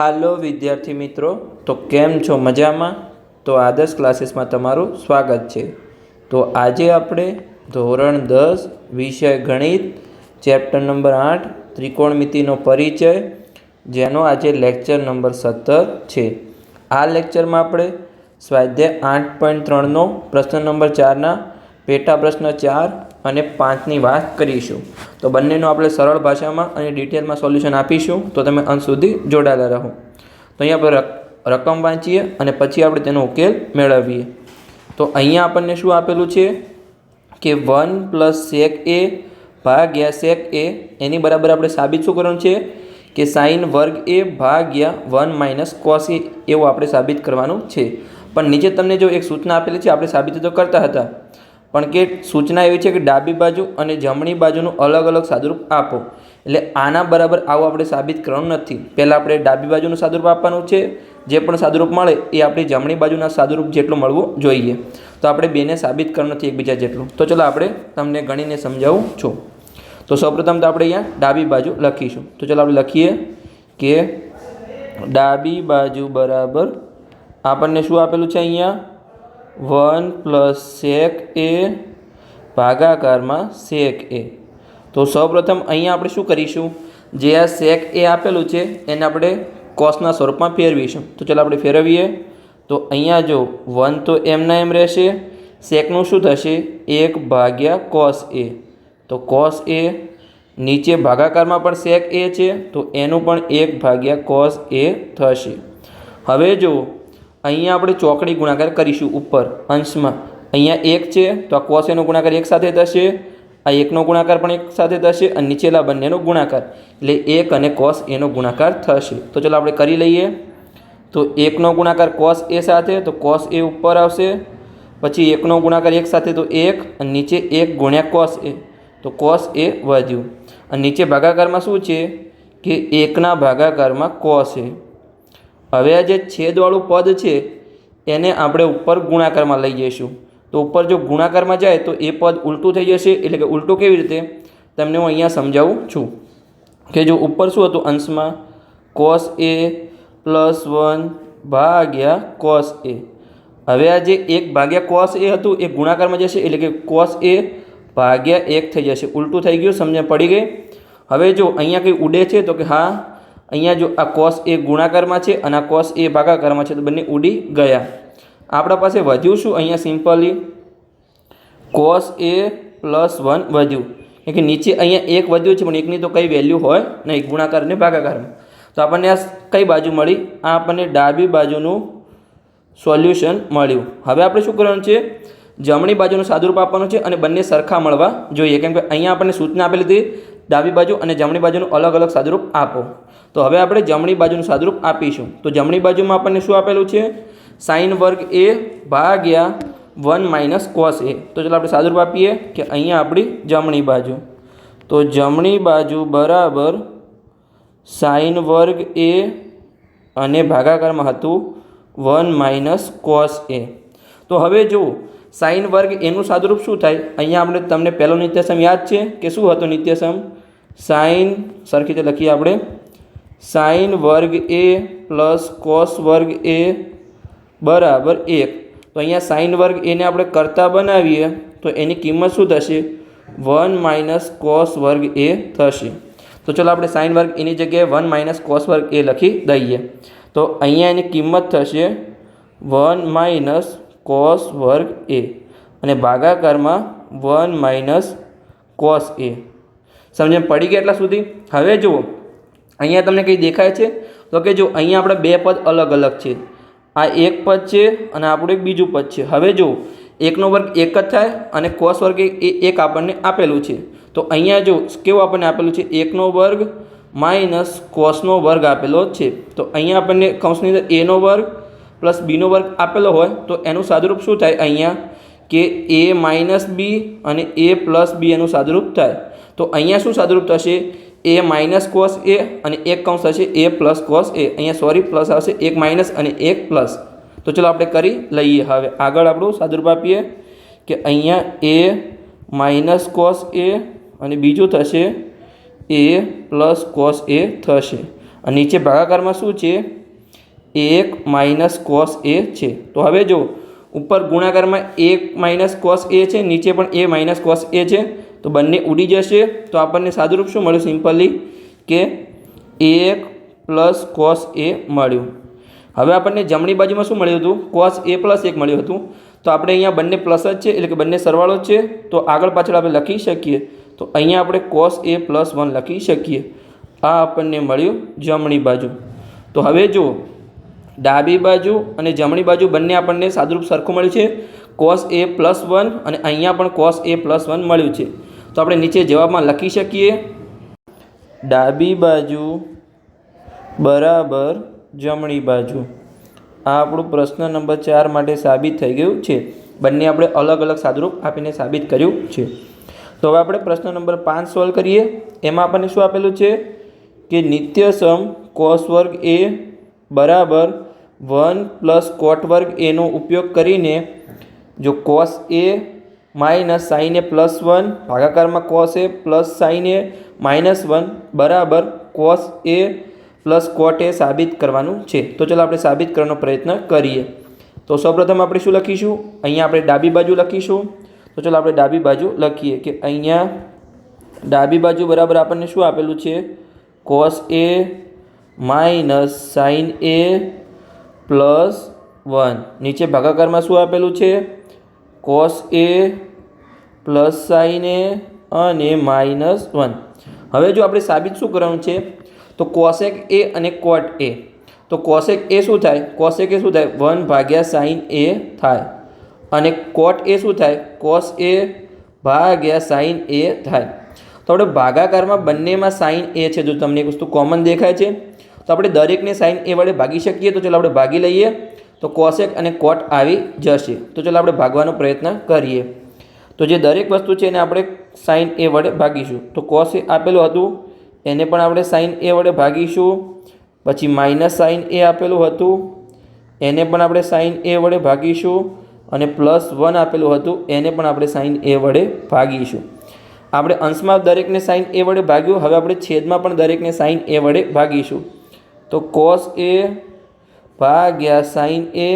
હાલો વિદ્યાર્થી મિત્રો, તો કેમ છો? મજામાં? તો આદર્શ ક્લાસીસમાં તમારું સ્વાગત છે. તો આજે આપણે ધોરણ 10 વિષય ગણિત ચેપ્ટર નંબર 8 ત્રિકોણમિતિનો પરિચય, જેનો આજે લેક્ચર નંબર 17 છે. આ લેક્ચરમાં આપણે સ્વાધ્યાય 8.3નો પ્રશ્ન નંબર 4ના પેટા પ્રશ્ન 4 અને 5ની વાત કરીશું. તો બંનેનું આપણે સરળ ભાષામાં અને ડિટેલમાં સોલ્યુશન આપીશું, તો તમે અંત સુધી જોડાયેલા રહો. તો અહીંયા આપણે રકમ વાંચીએ અને પછી આપણે તેનો ઉકેલ મેળવીએ. તો અહીંયા આપણને શું આપેલું છે કે 1 + sec a ભાગ્યા sec a એની બરાબર આપણે સાબિત શું કરવાનું છે કે sin વર્ગ a ભાગ્યા 1 - cos a એવું આપણે સાબિત કરવાનું છે. પણ નીચે તમને જો એક સૂચના આપેલી છે, આપણે સાબિત તો કરતા હતા, પણ કે સૂચના એવી છે કે ડાબી બાજુ અને જમણી બાજુનું અલગ અલગ સાદુરૂપ આપો. એટલે આના બરાબર આવું આપણે સાબિત કરવાનું નથી. પહેલાં આપણે ડાબી બાજુનું સાદુરૂપ આપવાનું છે. જે પણ સાદુરૂપ મળે એ આપણી જમણી બાજુના સાદુરૂપ જેટલું મળવું જોઈએ. તો આપણે બેને સાબિત કરવાનું નથી એકબીજા જેટલું. તો ચલો આપણે તમને ગણીને સમજાવું છું. તો સૌપ્રથમ તો આપણે અહીંયા ડાબી બાજુ લખીશું. તો ચલો આપણે લખીએ કે ડાબી બાજુ બરાબર આપણને શું આપેલું છે અહીંયા 1 + sec a ભાગાકારમાં sec a. તો સૌપ્રથમ અહીંયા આપણે શું કરીશું, જે આ sec a આપેલું છે એને આપણે કોસના સ્વરૂપમાં ફેરવીશું. તો ચાલો આપણે ફેરવીએ. તો અહીંયા જો 1 તો એમના એમ રહેશે, સેકનું શું થશે 1 / cos a. તો cos a નીચે ભાગાકારમાં પણ sec a છે, તો એનું પણ 1 / cos a થશે. હવે જો અહીંયા આપણે ચોકડી ગુણાકાર કરીશું ઉપર અંશમાં. અહીંયા 1 છે તો આ cos એનો ગુણાકાર 1 સાથે થશે, આ 1નો ગુણાકાર પણ 1 સાથે થશે અને નીચેલા બંનેનો ગુણાકાર એટલે 1 અને cos એનો ગુણાકાર થશે. તો ચાલો આપણે કરી લઈએ. તો 1નો ગુણાકાર cos a સાથે, તો cos a ઉપર આવશે, પછી 1નો ગુણાકાર 1 સાથે તો 1 અને નીચે 1 × cos a, તો cos a વધ્યું અને નીચે ભાગાકારમાં શું છે કે 1ના ભાગાકારમાં cos a. હવે આ જે છેદવાળું પદ છે એને આપણે ઉપર ગુણાકારમાં લઈ જઈશું. તો ઉપર જો ગુણાકારમાં જાય તો એ પદ ઉલટું થઈ જશે. એટલે કે ઉલટું કેવી રીતે તમને હું અહીંયા સમજાવું છું કે જો ઉપર શું હતું અંશમાં cos a + 1 ભાગ્યા cos a. હવે આ જે 1 / cos a હતું એ ગુણાકારમાં જશે, એટલે કે cos a ભાગ્યા 1 થઈ જશે. ઉલટું થઈ ગયું, સમજણ પડી ગઈ? હવે જો અહીંયા કંઈ ઉડે છે તો કે હા, અહીંયા જો આ cos a ગુણાકારમાં છે અને આ cos a ભાગાકારમાં છે, તો બંને ઉડી ગયા. આપણા પાસે વધ્યું શું અહીંયા સિમ્પલી cos a + 1 વધ્યું, કેમ કે નીચે અહીંયા 1 વધ્યું છે પણ 1ની તો કંઈ વેલ્યુ હોય નહીં ગુણાકાર અને ભાગાકારમાં. તો આપણને આ કઈ બાજુ મળી? આ આપણને ડાબી બાજુનું સોલ્યુશન મળ્યું. હવે આપણે શું કરવાનું છે, જમણી બાજુનું સાદુરૂપ આપવાનું છે અને બંને સરખા મળવા જોઈએ, કેમ કે અહીંયા આપણને સૂચના આપેલી હતી ડાબી બાજુ અને જમણી બાજુનું અલગ અલગ સાદુરૂપ આપો. તો હવે આપણે જમણી બાજુનું સાદુરૂપ આપીશું. તો જમણી બાજુમાં આપણને શું આપેલું છે sin વર્ગ a ભાગ્યા 1 - cos a. તો ચાલો આપણે સાદુરૂપ આપીએ કે અહીંયા આપણી જમણી બાજુ, તો જમણી બાજુ બરાબર sin વર્ગ a અને ભાગાકારમાં હતું 1 - cos a. તો હવે જુઓ sin વર્ગ એનું સાદુરૂપ શું થાય, અહીંયા આપણે તમને પહેલો નિત્યસમ યાદ છે કે શું હતો નિત્યસમ? sin, સરખી રીતે લખીએ આપણે, sin વર્ગ a + cos વર્ગ a બરાબર 1. તો અહીંયા sin વર્ગ એને આપણે કરતા બનાવીએ તો એની કિંમત શું થશે 1 - cos વર્ગ a થશે. તો ચલો આપણે sin વર્ગ એની જગ્યાએ 1 - cos વર્ગ a લખી દઈએ. તો અહીંયા એની કિંમત થશે 1 - cos વર્ગ a અને ભાગાકારમાં 1 - cos a. સમજણ પડી ગઈ એટલા સુધી? હવે જુઓ અહીંયા તમને કંઈ દેખાય છે તો કે જો અહીંયા આપણે બે પદ અલગ અલગ છે. આ એક પદ છે અને આપણું એક બીજું પદ છે. હવે જો 1નો વર્ગ 1 જ થાય અને cos વર્ગ એ 1 આપણને આપેલું છે. તો અહીંયા જો કેવું આપણને આપેલું છે 1નો વર્ગ - cosનો વર્ગ આપેલો છે. તો અહીંયા આપણને કૌંસની અંદર a નો વર્ગ + b નો વર્ગ આપેલો હોય તો એનું સાદુરૂપ શું થાય અહીંયા કે a - b અને a + b એનું સાદુરૂપ થાય. તો અહીંયા શું સાદુરૂપ થશે a - cos a અને એક કૌંસ થશે a + cos a. અહીંયા સોરી પ્લસ આવશે, 1 - અને 1 પ્લસ. તો ચલો આપણે કરી લઈએ. હવે આગળ આપણું સાદુરૂપ આપીએ કે અહીંયા a - cos a અને બીજું થશે a + cos a થશે. અને નીચે ભાગાકારમાં શું છે? 1 માઇનસ કોસ એ છે. તો હવે જો ઉપર ગુણાકારમાં 1 માઇનસ કોસ એ છે, નીચે પણ a માઇનસ કોસ એ છે, તો બંને ઉડી જશે. તો આપણને સાદુરૂપ શું મળ્યું? સિમ્પલી કે 1 પ્લસ કોસ એ મળ્યું. હવે આપણને જમણી બાજુમાં શું મળ્યું હતું? કોસ એ પ્લસ 1 મળ્યું હતું. તો આપણે અહીંયા બંને પ્લસ જ છે, એટલે કે બંને સરવાળો જ છે. તો આગળ પાછળ આપણે લખી શકીએ. તો અહીંયા આપણે કોસ એ પ્લસ 1 લખી શકીએ. આ આપણને મળ્યું જમણી બાજુ. તો હવે જુઓ, ડાબી બાજુ અને જમણી બાજુ બંને આપણને સાદુરૂપ સરખું મળ્યું છે, કોસ એ પ્લસ 1, અને અહીંયા પણ કોસ એ પ્લસ 1 મળ્યું છે. તો આપણે નીચે જવાબમાં લખી શકીએ ડાબી બાજુ બરાબર જમણી બાજુ. આ આપણું પ્રશ્ન નંબર 4 માટે સાબિત થઈ ગયું છે. બંને આપણે અલગ અલગ સાદુરૂપ આપીને સાબિત કર્યું છે. તો હવે આપણે પ્રશ્ન નંબર 5 સોલ્વ કરીએ. એમાં આપણને શું આપેલું છે કે નિત્યસમ કોસ વર્ગ એ બરાબર 1 પ્લસ કોટ વર્ગ એનો ઉપયોગ કરીને જો cos A minus sin A plus 1 ભાગાકારમાં cos A plus sin A minus 1 બરાબર કોસ એ પ્લસ કોટ એ સાબિત કરવાનું છે. તો ચાલો આપણે સાબિત કરવાનો પ્રયત્ન કરીએ. તો સૌપ્રથમ આપણે શું લખીશું? અહીંયા આપણે ડાબી બાજુ લખીશું. તો ચાલો આપણે ડાબી બાજુ લખીએ કે અહીંયા ડાબી બાજુ બરાબર આપણને શું આપેલું છે? Cos A minus sin A plus 1. નીચે ભાગાકારમાં શું આપેલું છે? કોસ એ પ્લસ સાઇન એ અને માઇનસ 1. હવે જો આપણે સાબિત શું કરવાનું છે? તો કોસેક એ અને કોટ એ. તો કોસેક એ શું થાય? કોસેક એ શું થાય? 1 ભાગ્યા સાઇન એ થાય. અને કોટ એ શું થાય? કોસ એ ભાગ્યા સાઇન એ થાય. તો આપણે ભાગાકારમાં બંનેમાં સાઇન એ છે. જો તમને એક વસ્તુ કોમન દેખાય છે તો આપણે દરેકને સાઇન એ વડે ભાગી શકીએ. તો ચાલો આપણે ભાગી લઈએ. તો કોસેક અને કોટ આવી જશે. તો ચાલો આપણે ભાગવાનો પ્રયત્ન કરીએ. તો જે દરેક વસ્તુ છે એને આપણે સાઇન એ વડે ભાગીશું. તો કોસ એ આપેલું હતું એને પણ આપણે સાઇન એ વડે ભાગીશું. પછી માઇનસ સાઇન એ આપેલું હતું એને પણ આપણે સાઇન એ વડે ભાગીશું. અને પ્લસ 1 આપેલું હતું એને પણ આપણે સાઇન એ વડે ભાગીશું. આપણે અંશમાં દરેકને સાઇન એ વડે ભાગ્યું. હવે આપણે છેદમાં પણ દરેકને સાઇન એ વડે ભાગીશું. તો કોસ એ ભાગ્યા સાઇન એ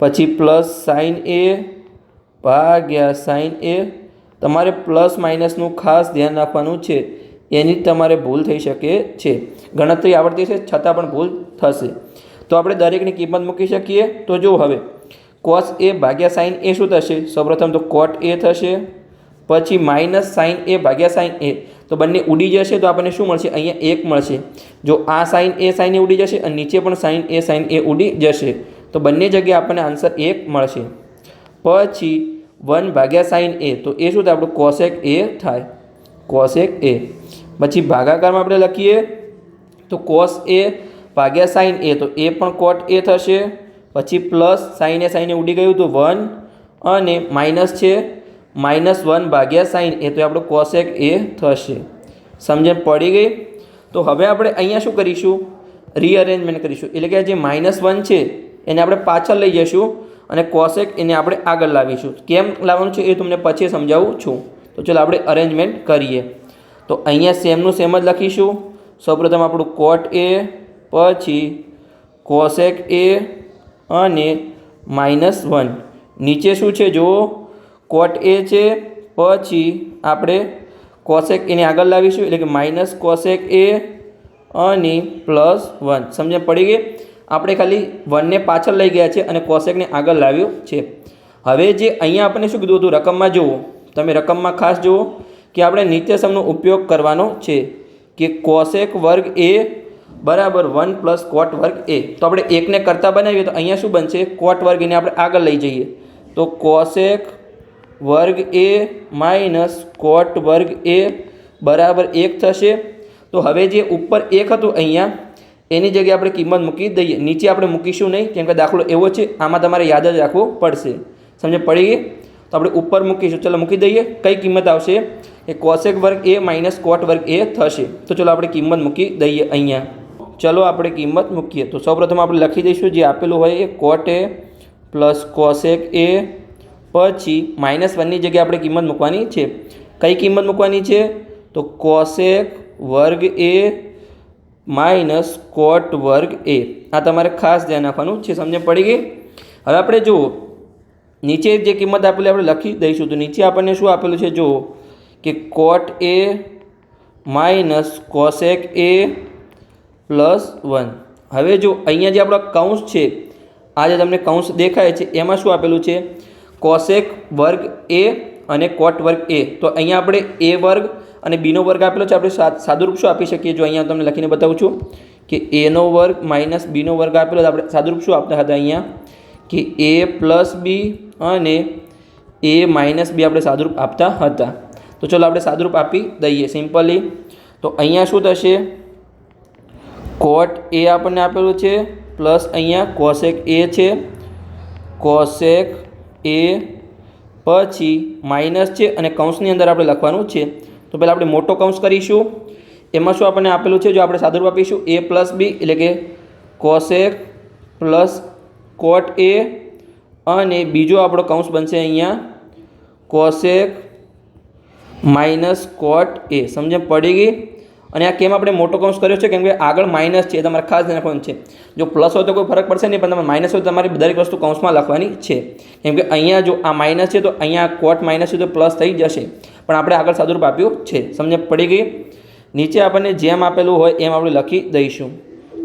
પછી પ્લસ સાઇન એ ભાગ્યા સાઇન એ. તમારે પ્લસ માઇનસનું ખાસ ધ્યાન રાખવાનું છે. એની તમારે ભૂલ થઈ શકે છે. ગણતરી આવડતી છે છતાં પણ ભૂલ થશે. તો આપણે દરેકની કિંમત મૂકી શકીએ. તો જો હવે કોસ એ ભાગ્યા સાઇન એ શું થશે? સૌપ્રથમ તો કોટ એ થશે. પછી માઇનસ સાઇન એ ભાગ્યા સાઇન એ. તો બંને ઉડી જશે. તો આપણને શું મળશે? અહીંયા 1 મળશે. જો આ સાઇન એ ઉડી જશે અને નીચે પણ સાઇન એ ઉડી જશે. તો બંને જગ્યાએ આપણને આન્સર 1 મળશે. પછી 1 ભાગ્યા સાઇન એ. તો એ શું થાય? આપણું કોસેક એ થાય. કોસેક એ. પછી ભાગાકારમાં આપણે લખીએ તો કોસ એ ભાગ્યા સાઇન એ. તો એ પણ કોટ એ થશે. પછી પ્લસ સાઇન એ ઉડી ગયું તો 1 અને માઇનસ છે -1 ભાગ્યા સાઇન એ. તો આપણું કોસેક એ થશે. સમજણ પડી ગઈ? તો હવે આપણે અહીંયા શું કરીશું? રીઅરેન્જમેન્ટ કરીશું. એટલે કે જે -1 છે એને આપણે પાછળ લઈ જઈશું અને કોસેક એને આપણે આગળ લાવીશું. કેમ લાવવાનું છે એ તમને પછી સમજાવું છું. તો ચાલો આપણે અરેન્જમેન્ટ કરીએ. તો અહીંયા સેમનું સેમ જ લખીશું. સૌપ્રથમ આપણું કોટ એ, પછી કોસેક એ અને -1. નીચે શું છે જુઓ? કોટ એ છે. પછી આપણે કોસેક એને આગળ લાવીશું એટલે કે માઇનસ કોસેક એ અને +1. સમજ પડી ગઈ? આપણે ખાલી 1ને પાછળ લઈ ગયા છે અને કોસેકને આગળ લાવ્યું છે. હવે જે અહીંયા આપણને શું કીધું હતું? રકમમાં જુઓ. તમે રકમમાં ખાસ જુઓ કે આપણે નિત્યસમનો ઉપયોગ કરવાનો છે કે કોસેક વર્ગ એ બરાબર 1 પ્લસ કોટ વર્ગ એ. તો આપણે એકને કરતા બનાવીએ તો અહીંયા શું બનશે? કોટ વર્ગ એને આપણે આગળ લઈ જઈએ તો કોસેક વર્ગ એ માઇનસ કોટ વર્ગ એ બરાબર 1 થશે. તો હવે જે ઉપર 1 હતું અહીંયા એની જગ્યાએ આપણે કિંમત મૂકી દઈએ. નીચે આપણે મૂકીશું નહીં કેમ કે દાખલો એવો છે. આમાં તમારે યાદ જ રાખવું પડશે. સમજ પડી ગઈ? તો આપણે ઉપર મૂકીશું. ચલો મૂકી દઈએ. કઈ કિંમત આવશે? એ કોસેક વર્ગ એ માઇનસ કોટ વર્ગ એ થશે. તો ચલો આપણે કિંમત મૂકી દઈએ અહીંયા. ચલો આપણે કિંમત મૂકીએ. તો સૌપ્રથમ આપણે લખી દઈશું જે આપેલું હોય એ કોટ એ પ્લસ કોસેક એ. પછી -1ની જગ્યાએ આપણે કિંમત મૂકવાની છે. કઈ કિંમત મૂકવાની છે? તો કોસેક વર્ગ એ માઇનસ કોટ વર્ગ એ. આ તમારે ખાસ ધ્યાન રાખવાનું છે. સમજ પડી ગઈ? હવે આપણે જુઓ નીચે જે કિંમત આપેલી આપણે લખી દઈશું. તો નીચે આપણને શું આપેલું છે જુઓ કે કોટ એ માઇનસ કોસેક એ પ્લસ 1. હવે જો અહીંયા જે આપણા કૌંસ છે, આ જે તમને કૌંસ દેખાય છે એમાં શું આપેલું છે? કોસેક વર્ગ એ અને કોટ વર્ગ એ. તો અહીંયા આપણે એ વર્ગ અને બીનો વર્ગ આપેલો છે. આપણે સાદુરૂપ શું આપી શકીએ? જો અહીંયા તમને લખીને બતાવું છું કે એનો વર્ગ માઇનસ બીનો વર્ગ આપેલો. આપણે સાદુરૂપ શું આપતા હતા અહીંયા કે એ પ્લસ બી અને એ માઇનસ બી આપણે સાદુરૂપ આપતા હતા. તો ચલો આપણે સાદુરૂપ આપી દઈએ સિમ્પલી. તો અહીંયા શું થશે? કોટ એ આપણને આપેલું છે પ્લસ અહીંયા કોસેક એ છે, કોસેક એ પછી માઇનસ છે અને કૌંસની અંદર આપણે લખવાનું છે. તો પહેલાં આપણે મોટો કૌંસ કરીશું. એમાં શું આપણને આપેલું છે? જો આપણે સાદુરૂપ આપીશું એ પ્લસ બી એટલે કે કોસેક પ્લસ કોટ એ અને બીજો આપણો કૌંસ બનશે અહીંયા કોસેક માઇનસ કોટ એ. સમજ પડી ગઈ? અને આ કેમ આપણે મોટો કૌંસ કર્યો છે? કેમ કે આગળ માઇનસ છે, તમારે ખાસ ધ્યાન રાખવાનું છે. જો પ્લસ હોય તો કોઈ ફરક પડશે નહીં, પણ તમે માઇનસ હોય તો તમારી દરેક વસ્તુ કૌંસમાં લખવાની છે. કેમ કે અહીંયા જો આ માઇનસ છે તો અહીંયા કોટ માઇનસ છે તો પ્લસ થઈ જશે, પણ આપણે આગળ સાદુરૂપ આપ્યું છે. સમજ પડી ગઈ? નીચે આપણને જેમ આપેલું હોય એમ આપણે લખી દઈશું.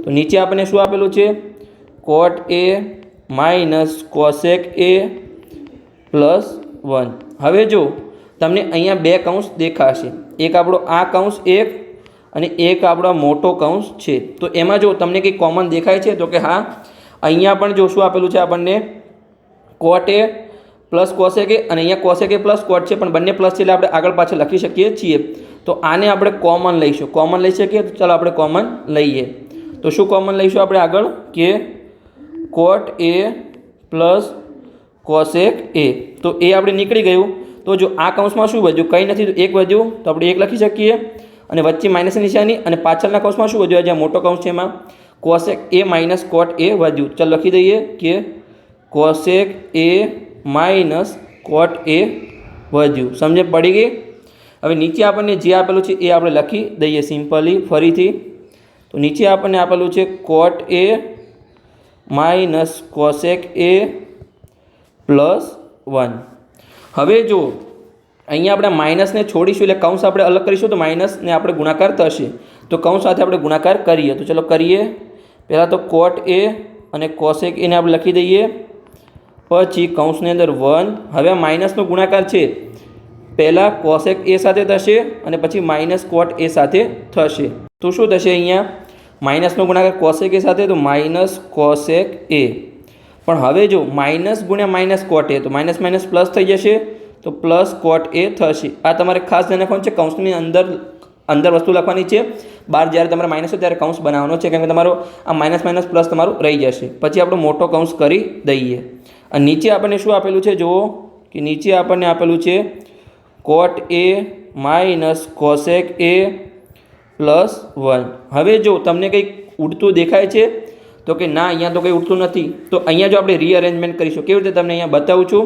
તો નીચે આપણને શું આપેલું છે? કોટ એ માઇનસ કોસેક એ પ્લસ 1. હવે જો તમને અહીંયા બે કૌંસ દેખાશે, એક આપણો આ કૌંસ એક અને એક આપણો મોટો કૌંસ છે. તો એમાં જો તમને કંઈ કોમન દેખાય છે? તો કે હા, અહીંયા પણ જો શું આપેલું છે આપણને કોટ એ પ્લસ કોસેક એ અને અહીંયા કોસેક એ પ્લસ કોટ છે, પણ બંને પ્લસ છે એટલે આપણે આગળ પાછળ લખી શકીએ છીએ. તો આને આપણે કોમન લઈશું. કોમન લઈ શકીએ? તો ચાલો આપણે કોમન લઈએ. તો શું કોમન લઈશું આપણે આગળ કે કોટ એ પ્લસ કોસેક એ. તો એ આપણે નીકળી ગયું. તો જો આ કૌંસમાં શું વધ્યું? કંઈ નથી, તો એક વધ્યું, તો આપણે એક લખી શકીએ. અને વચ્ચે માઇનસની નિશાની અને પાછળના કૌંસમાં શું વધ્યું? જ્યાં મોટો કૌંસ છે એમાં કોસેક એ માઇનસ કોટ એ વધ્યું. ચાલો લખી દઈએ કે કોસેક એ માઇનસ કોટ એ વધ્યું. સમજ પડી ગઈ? હવે નીચે આપણને જે આપેલું છે એ આપણે લખી દઈએ સિમ્પલી ફરીથી. તો નીચે આપણને આપેલું છે કોટ એ માઇનસ કોસેક એ પ્લસ 1. હવે જો અહીંયા આપણે માઇનસને છોડીશું એટલે કૌંસ આપણે અલગ કરીશું, તો માઇનસને આપણે ગુણાકાર થશે. તો કૌંસ સાથે આપણે ગુણાકાર કરીએ. તો ચલો કરીએ. પહેલાં તો કોટ એ અને કોસેક એને આપણે લખી દઈએ, પછી કૌંસની અંદર 1. હવે માઇનસનો ગુણાકાર છે, પહેલાં કોસેક એ સાથે થશે અને પછી માઇનસ કોટ એ સાથે થશે. તો શું થશે? અહીંયા માઇનસનો ગુણાકાર કોસેક એ સાથે, તો માઇનસ કોસેક એ. પણ હવે જો માઇનસ ગુણ્યા માઇનસ કોટ એ, તો માઇનસ માઇનસ પ્લસ થઈ જશે, તો પ્લસ કોટ એ થશે. આ તમારે ખાસ ધ્યાન રાખવાનું છે. કૌંસની અંદર વસ્તુ લખવાની છે. બહાર જ્યારે તમારે માઇનસ હોય ત્યારે કૌંસ બનાવવાનો છે, કેમ કે તમારો આ માઇનસ માઇનસ પ્લસ તમારું રહી જશે. પછી આપણે મોટો કૌંસ કરી દઈએ. અને નીચે આપણને શું આપેલું છે? જુઓ કે નીચે આપણને આપેલું છે કોટ એ માઇનસ કોસેક એ પ્લસ 1. હવે જો તમને કંઈક ઉડતું દેખાય છે? તો કે ના, અહીંયા તો કંઈ ઉડતું નથી. તો અહીંયા જો આપણે રીઅરેન્જમેન્ટ કરીશું, કેવી રીતે તમને અહીંયા બતાવું છું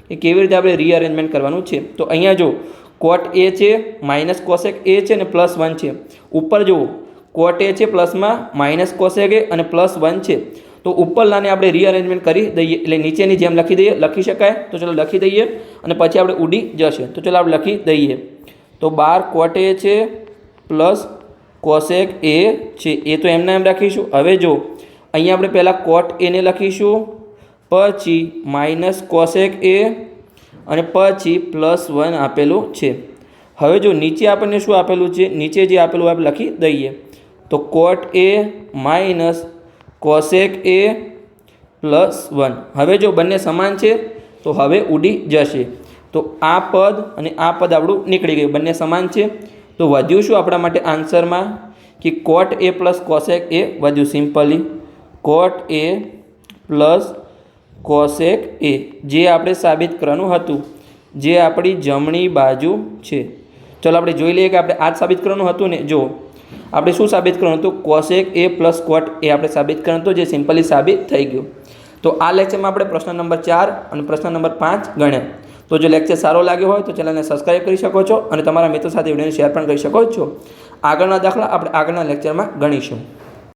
કે કેવી રીતે આપણે રીઅરેન્જમેન્ટ કરવાનું છે. તો અહીંયા જો કોટ એ છે, માઇનસ કોસેક એ છે અને પ્લસ 1 છે. ઉપર જુઓ કોટ એ છે, પ્લસમાં માઇનસ કોસેક એ અને પ્લસ 1 છે. તો ઉપરલાને આપણે રીઅરેન્જમેન્ટ કરી દઈએ એટલે નીચેની જેમ લખી દઈએ. લખી શકાય? તો ચલો લખી દઈએ અને પછી આપણે ઉડી જશે. તો ચલો આપણે લખી દઈએ. તો 12 કોટ એ છે પ્લસ કોસેક એ છે, એ તો એમના એમ રાખીશું. હવે જો અહીંયા આપણે પહેલાં કોટ એને લખીશું, પછી માઇનસ કોસેક એ અને પછી પ્લસ 1 આપેલું છે. હવે જો નીચે આપણને શું આપેલું છે? નીચે જે આપેલું આપણે લખી દઈએ. તો કોટ એ માઇનસ કોસેક એ પ્લસ 1. હવે જો બંને સમાન છે તો હવે ઉડી જશે. તો આ પદ અને આ પદ આપણું નીકળી ગયું, બંને સમાન છે. તો વધ્યું શું આપણા માટે આન્સરમાં? કે કોટ એ પ્લસ કોસેક એ વધ્યું. સિમ્પલી કોટ એ પ્લસ કોસેક એ, જે આપણે સાબિત કરવાનું હતું, જે આપણી જમણી બાજુ છે. ચલો આપણે જોઈ લઈએ કે આપણે આ જ સાબિત કરવાનું હતું ને. જો આપણે શું સાબિત કરવાનું હતું? કોસેક એ પ્લસ કોટ એ આપણે સાબિત કરવાનું હતું, જે સિમ્પલી સાબિત થઈ ગયું. તો આ લેક્ચરમાં આપણે પ્રશ્ન નંબર 4 અને પ્રશ્ન નંબર 5 ગણ્યા. તો જો લેક્ચર સારો લાગ્યો હોય તો ચેનલને સબસ્ક્રાઈબ કરી શકો છો અને તમારા મિત્રો સાથે વિડીયોને શેર પણ કરી શકો છો. આગળના દાખલા આપણે આગળના લેક્ચરમાં ગણીશું.